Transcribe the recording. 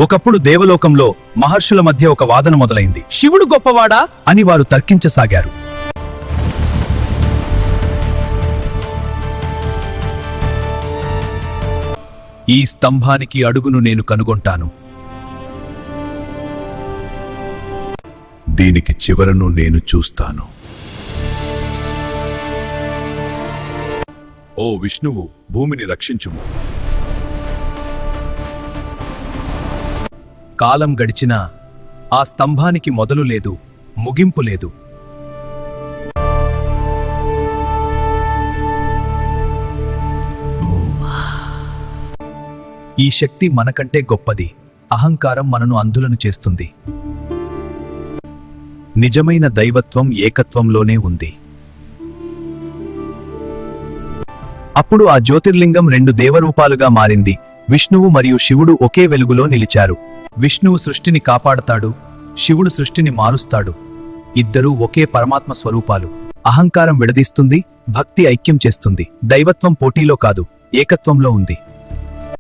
ఒకప్పుడు దేవలోకంలో మహర్షుల మధ్య ఒక వాదన మొదలైంది. శివుడు గొప్పవాడా? అని వారు తర్కించసాగారు. ఈ స్తంభానికి అడుగును నేను కనుగొంటాను, దీనికి చివరను నేను చూస్తాను. ఓ విష్ణువు, భూమిని రక్షించుము. కాలం గడిచినా ఆ స్తంభానికి మొదలు లేదు, ముగింపు లేదు. ఈ శక్తి మనకంటే గొప్పది. అహంకారం మనను అంధులను చేస్తుంది. నిజమైన దైవత్వం ఏకత్వంలోనే ఉంది. అప్పుడు ఆ జ్యోతిర్లింగం 2 దేవరూపాలుగా మారింది. విష్ణువు మరియు శివుడు ఒకే వెలుగులో నిలిచారు. విష్ణువు సృష్టిని కాపాడతాడు, శివుడు సృష్టిని మారుస్తాడు. ఇద్దరూ ఒకే పరమాత్మ స్వరూపాలు. అహంకారం విడదీస్తుంది, భక్తి ఐక్యం చేస్తుంది. దైవత్వం పోటీలో కాదు, ఏకత్వంలో ఉంది.